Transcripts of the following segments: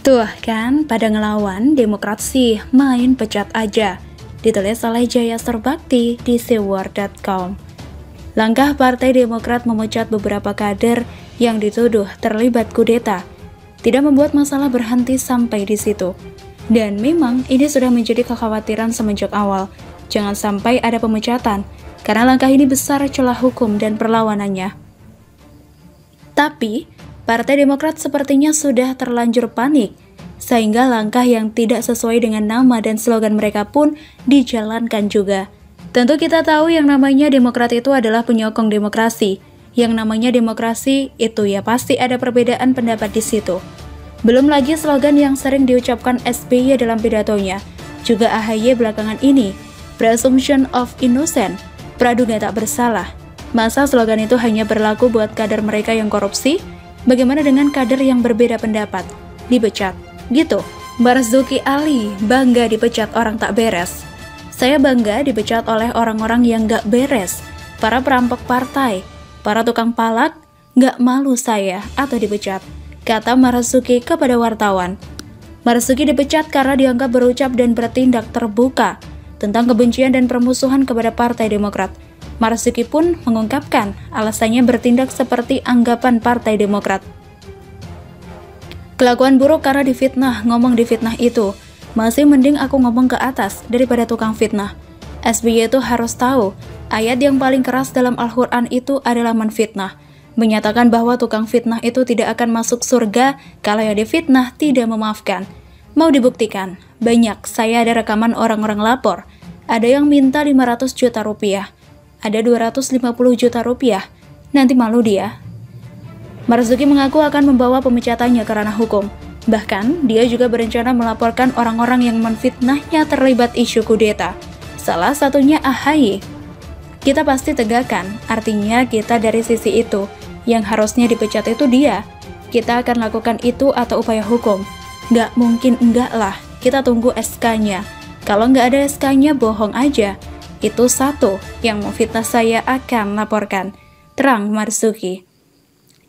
Tuh kan, pada ngelawan, Demokrat sih main pecat aja. Ditulis oleh Jaya Serbakti di sewar.com. Langkah Partai Demokrat memecat beberapa kader yang dituduh terlibat kudeta tidak membuat masalah berhenti sampai di situ. Dan memang ini sudah menjadi kekhawatiran semenjak awal. Jangan sampai ada pemecatan, karena langkah ini besar celah hukum dan perlawanannya. Tapi, Partai Demokrat sepertinya sudah terlanjur panik, sehingga langkah yang tidak sesuai dengan nama dan slogan mereka pun dijalankan juga. Tentu kita tahu yang namanya Demokrat itu adalah penyokong demokrasi. Yang namanya demokrasi itu ya pasti ada perbedaan pendapat di situ. Belum lagi slogan yang sering diucapkan SBY dalam pidatonya, juga AHY belakangan ini, presumption of innocent, praduga tak bersalah. Masa slogan itu hanya berlaku buat kader mereka yang korupsi? Bagaimana dengan kader yang berbeda pendapat? Dipecat. Gitu. Marzuki Ali bangga dipecat orang tak beres. Saya bangga dipecat oleh orang-orang yang gak beres. Para perampok partai, para tukang palak, gak malu saya atau dipecat, kata Marzuki kepada wartawan. Marzuki dipecat karena dianggap berucap dan bertindak terbuka tentang kebencian dan permusuhan kepada Partai Demokrat. Marzuki pun mengungkapkan alasannya bertindak seperti anggapan Partai Demokrat. Kelakuan buruk karena difitnah, ngomong difitnah itu. Masih mending aku ngomong ke atas daripada tukang fitnah. SBY itu harus tahu, ayat yang paling keras dalam Al-Quran itu adalah menfitnah. Menyatakan bahwa tukang fitnah itu tidak akan masuk surga kalau yang difitnah tidak memaafkan. Mau dibuktikan? Banyak, saya ada rekaman orang-orang lapor. Ada yang minta 500 juta rupiah. Ada 250 juta rupiah. Nanti malu dia. Marzuki mengaku akan membawa pemecatannya ke ranah hukum. Bahkan, dia juga berencana melaporkan orang-orang yang menfitnahnya terlibat isu kudeta. Salah satunya AHY. Kita pasti tegakkan, artinya kita dari sisi itu. Yang harusnya dipecat itu dia. Kita akan lakukan itu atau upaya hukum. Nggak mungkin enggak lah, kita tunggu SK-nya. Kalau nggak ada SK-nya, bohong aja. Itu satu yang memfitnah saya akan laporkan, terang Marzuki.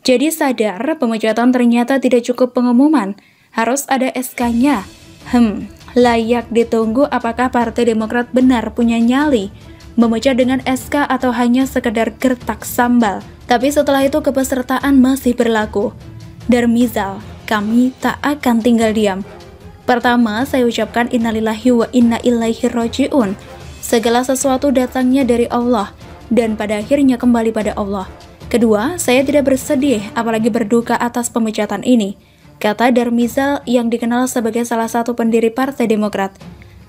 Jadi sadar, pemecatan ternyata tidak cukup pengumuman, harus ada SK-nya. Layak ditunggu apakah Partai Demokrat benar punya nyali, memecat dengan SK atau hanya sekedar gertak sambal. Tapi setelah itu kepesertaan masih berlaku. Darmizal, kami tak akan tinggal diam. Pertama, saya ucapkan innalillahi wa inna ilaihi raji'un. Segala sesuatu datangnya dari Allah, dan pada akhirnya kembali pada Allah. Kedua, saya tidak bersedih, apalagi berduka atas pemecatan ini, kata Darmizal yang dikenal sebagai salah satu pendiri Partai Demokrat.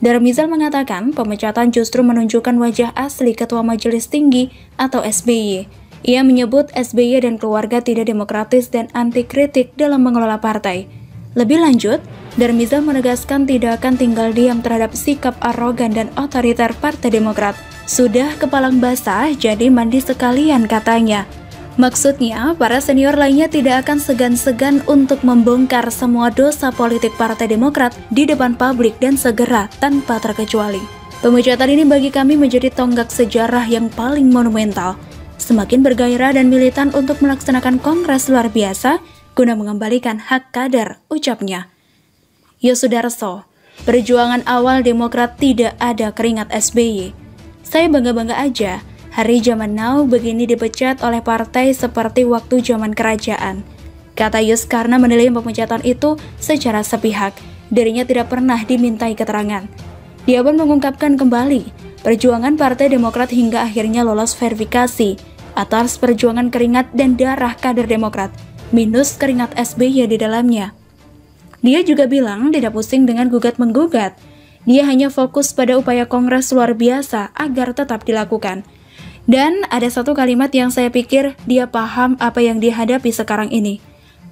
Darmizal mengatakan pemecatan justru menunjukkan wajah asli Ketua Majelis Tinggi atau SBY. Ia menyebut SBY dan keluarga tidak demokratis dan anti kritik dalam mengelola partai. Lebih lanjut, Darmizal menegaskan tidak akan tinggal diam terhadap sikap arogan dan otoriter Partai Demokrat. Sudah kepalang basah, jadi mandi sekalian katanya. Maksudnya, para senior lainnya tidak akan segan-segan untuk membongkar semua dosa politik Partai Demokrat di depan publik dan segera tanpa terkecuali. Pemecatan ini bagi kami menjadi tonggak sejarah yang paling monumental. Semakin bergairah dan militan untuk melaksanakan kongres luar biasa guna mengembalikan hak kader, ucapnya. Yosudarso, perjuangan awal Demokrat tidak ada keringat SBY. Saya bangga-bangga aja, hari zaman now begini dipecat oleh partai seperti waktu zaman kerajaan. Kata Yus karena menilai pemecatan itu secara sepihak, dirinya tidak pernah dimintai keterangan. Dia pun mengungkapkan kembali, perjuangan Partai Demokrat hingga akhirnya lolos verifikasi atas perjuangan keringat dan darah kader Demokrat, minus keringat SBY di dalamnya. Dia juga bilang tidak pusing dengan gugat-menggugat. Dia hanya fokus pada upaya kongres luar biasa agar tetap dilakukan. Dan ada satu kalimat yang saya pikir dia paham apa yang dihadapi sekarang ini.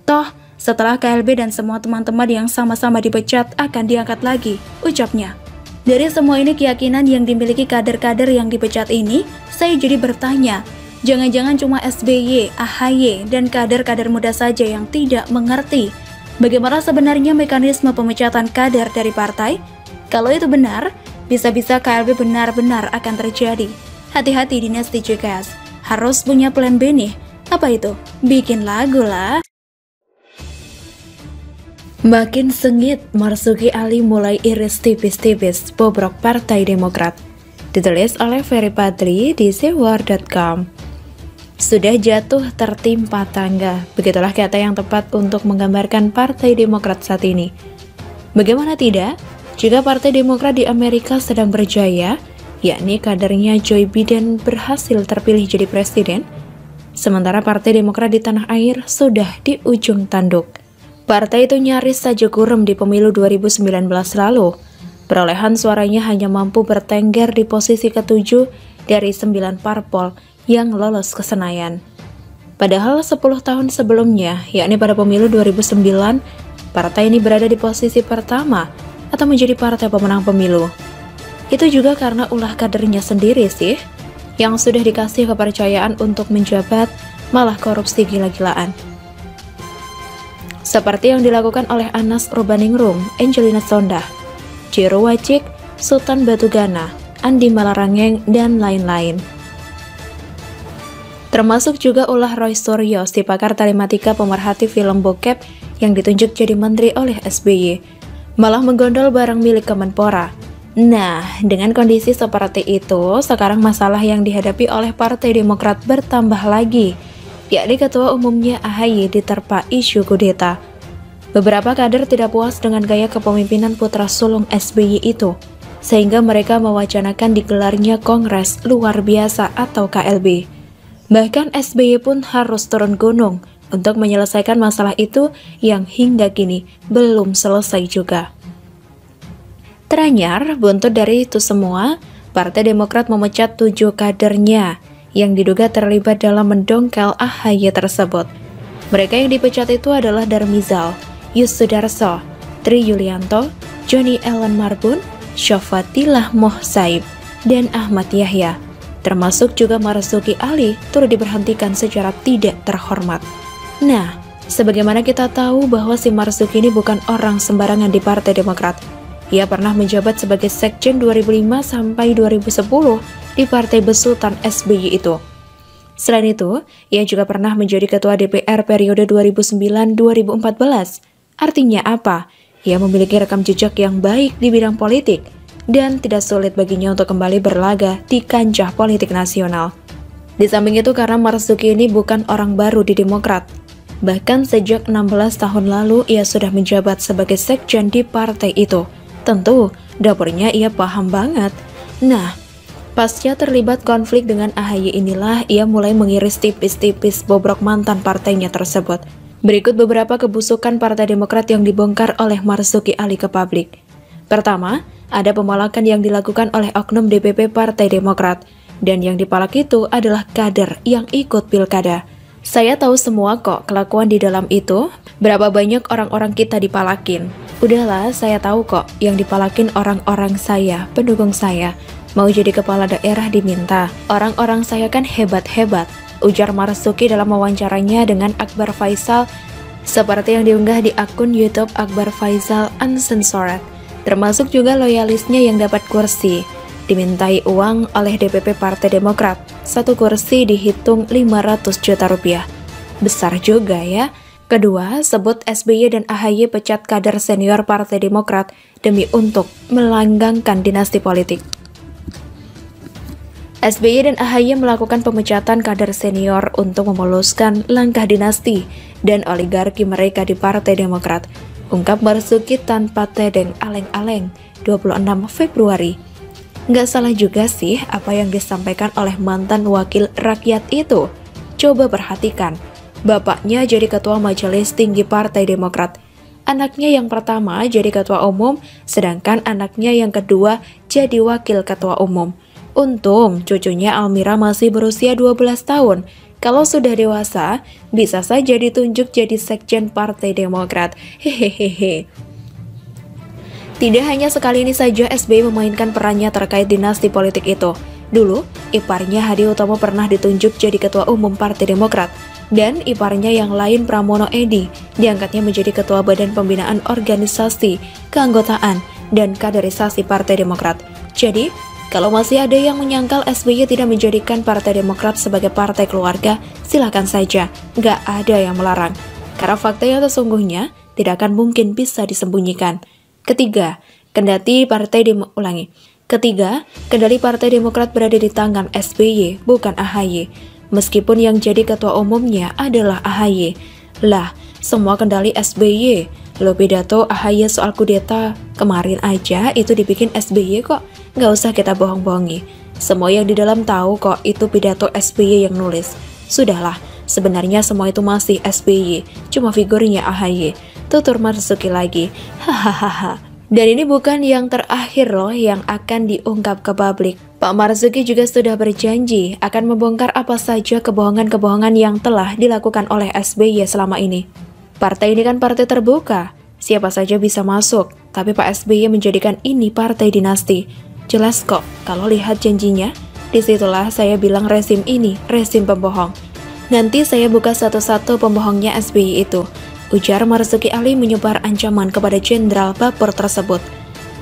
Toh, setelah KLB dan semua teman-teman yang sama-sama dipecat akan diangkat lagi, ucapnya. Dari semua ini keyakinan yang dimiliki kader-kader yang dipecat ini, saya jadi bertanya, jangan-jangan cuma SBY, AHY, dan kader-kader muda saja yang tidak mengerti bagaimana sebenarnya mekanisme pemecatan kader dari partai? Kalau itu benar, bisa-bisa KLB benar-benar akan terjadi. Hati-hati dinasti JKS, harus punya plan B nih. Apa itu? Bikin lagu lah. Makin sengit, Marzuki Ali mulai iris tipis-tipis bobrok Partai Demokrat. Ditulis oleh Ferry Padri di sewar.com. Sudah jatuh tertimpa tangga, begitulah kata yang tepat untuk menggambarkan Partai Demokrat saat ini. Bagaimana tidak, jika Partai Demokrat di Amerika sedang berjaya, yakni kadernya Joe Biden berhasil terpilih jadi presiden, sementara Partai Demokrat di tanah air sudah di ujung tanduk. Partai itu nyaris saja gurem di pemilu 2019 lalu. Perolehan suaranya hanya mampu bertengger di posisi ke-7 dari 9 parpol yang lolos ke Senayan. Padahal 10 tahun sebelumnya, yakni pada pemilu 2009, partai ini berada di posisi pertama atau menjadi partai pemenang pemilu. Itu juga karena ulah kadernya sendiri sih, yang sudah dikasih kepercayaan untuk menjabat malah korupsi gila-gilaan. Seperti yang dilakukan oleh Anas Urbaningrum, Angelina Sondakh, Jero Wacik, Sultan Batugana, Andi Malarangeng, dan lain-lain. Termasuk juga ulah Roy Suryo, si pakar telematika pemerhati film bokep yang ditunjuk jadi menteri oleh SBY, malah menggondol barang milik Kemenpora. Nah, dengan kondisi seperti itu, sekarang masalah yang dihadapi oleh Partai Demokrat bertambah lagi, yakni Ketua Umumnya AHY diterpa isu kudeta. Beberapa kader tidak puas dengan gaya kepemimpinan putra sulung SBY itu, sehingga mereka mewacanakan digelarnya Kongres Luar Biasa atau KLB. Bahkan SBY pun harus turun gunung untuk menyelesaikan masalah itu yang hingga kini belum selesai juga. Teranyar, buntut dari itu semua, Partai Demokrat memecat 7 kadernya yang diduga terlibat dalam mendongkel AHY tersebut. Mereka yang dipecat itu adalah Darmizal, Yus Sudarso, Tri Yulianto, Johnny Ellen Marbun, Syafatilah Mohsaib, dan Ahmad Yahya. Termasuk juga Marzuki Ali turut diberhentikan secara tidak terhormat. Nah, sebagaimana kita tahu bahwa si Marzuki ini bukan orang sembarangan di Partai Demokrat. Ia pernah menjabat sebagai Sekjen 2005 sampai 2010 di Partai Besutan SBY itu. Selain itu, ia juga pernah menjadi Ketua DPR periode 2009-2014. Artinya apa? Ia memiliki rekam jejak yang baik di bidang politik dan tidak sulit baginya untuk kembali berlaga di kancah politik nasional. Di samping itu karena Marzuki ini bukan orang baru di Demokrat. Bahkan sejak 16 tahun lalu ia sudah menjabat sebagai Sekjen di partai itu. Tentu, dapurnya ia paham banget. Nah, pasca terlibat konflik dengan AHY inilah ia mulai mengiris tipis-tipis bobrok mantan partainya tersebut. Berikut beberapa kebusukan Partai Demokrat yang dibongkar oleh Marzuki Ali ke publik. Pertama, ada pemalakan yang dilakukan oleh oknum DPP Partai Demokrat, dan yang dipalak itu adalah kader yang ikut pilkada. Saya tahu semua kok kelakuan di dalam itu, berapa banyak orang-orang kita dipalakin. Udahlah, saya tahu kok yang dipalakin orang-orang saya, pendukung saya. Mau jadi kepala daerah diminta, orang-orang saya kan hebat-hebat, ujar Marzuki dalam wawancaranya dengan Akbar Faisal, seperti yang diunggah di akun YouTube Akbar Faisal Uncensored. Termasuk juga loyalisnya yang dapat kursi. Dimintai uang oleh DPP Partai Demokrat, satu kursi dihitung 500 juta rupiah. Besar juga ya. Kedua, sebut SBY dan AHY pecat kader senior Partai Demokrat demi untuk melanggengkan dinasti politik. SBY dan AHY melakukan pemecatan kader senior untuk memuluskan langkah dinasti dan oligarki mereka di Partai Demokrat, ungkap Marzuki tanpa tedeng aleng-aleng 26 Februari. Nggak salah juga sih apa yang disampaikan oleh mantan wakil rakyat itu. Coba perhatikan, bapaknya jadi ketua majelis tinggi Partai Demokrat, anaknya yang pertama jadi ketua umum, sedangkan anaknya yang kedua jadi wakil ketua umum. Untung cucunya Almira masih berusia 12 tahun. Kalau sudah dewasa, bisa saja ditunjuk jadi sekjen Partai Demokrat. Hehehe. Tidak hanya sekali ini saja SBY memainkan perannya terkait dinasti politik itu. Dulu, iparnya Hadi Utomo pernah ditunjuk jadi ketua umum Partai Demokrat. Dan iparnya yang lain Pramono Edi diangkatnya menjadi ketua Badan Pembinaan Organisasi, Keanggotaan, dan Kaderisasi Partai Demokrat. Jadi, kalau masih ada yang menyangkal SBY tidak menjadikan Partai Demokrat sebagai partai keluarga, silakan saja, nggak ada yang melarang. Karena fakta yang sesungguhnya, tidak akan mungkin bisa disembunyikan. Ketiga, kendali Partai Demokrat berada di tangan SBY, bukan AHY. Meskipun yang jadi ketua umumnya adalah AHY. Lah, semua kendali SBY. Lo pidato AHY soal kudeta kemarin aja itu dibikin SBY kok. Nggak usah kita bohong-bohongi. Semua yang di dalam tahu kok itu pidato SBY yang nulis. Sudahlah, sebenarnya semua itu masih SBY, cuma figurnya AHY. Tutur Marzuki lagi. Hahaha. Dan ini bukan yang terakhir loh yang akan diungkap ke publik. Pak Marzuki juga sudah berjanji akan membongkar apa saja kebohongan-kebohongan yang telah dilakukan oleh SBY selama ini. Partai ini kan partai terbuka, siapa saja bisa masuk, tapi Pak SBY menjadikan ini partai dinasti. Jelas kok, kalau lihat janjinya, disitulah saya bilang rezim ini, rezim pembohong. Nanti saya buka satu-satu pembohongnya SBY itu, ujar Marzuki Ali menyebar ancaman kepada Jenderal Bapur tersebut.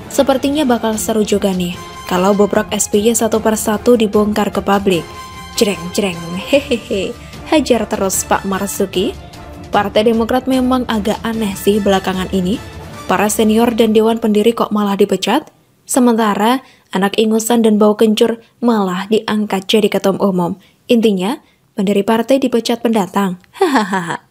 Sepertinya bakal seru juga nih, kalau bobrok SBY satu persatu dibongkar ke publik. Jreng, hehehe, hajar terus Pak Marzuki. Partai Demokrat memang agak aneh sih belakangan ini. Para senior dan dewan pendiri kok malah dipecat, sementara anak ingusan dan bau kencur malah diangkat jadi ketua umum. Intinya, pendiri partai dipecat pendatang. Hahaha.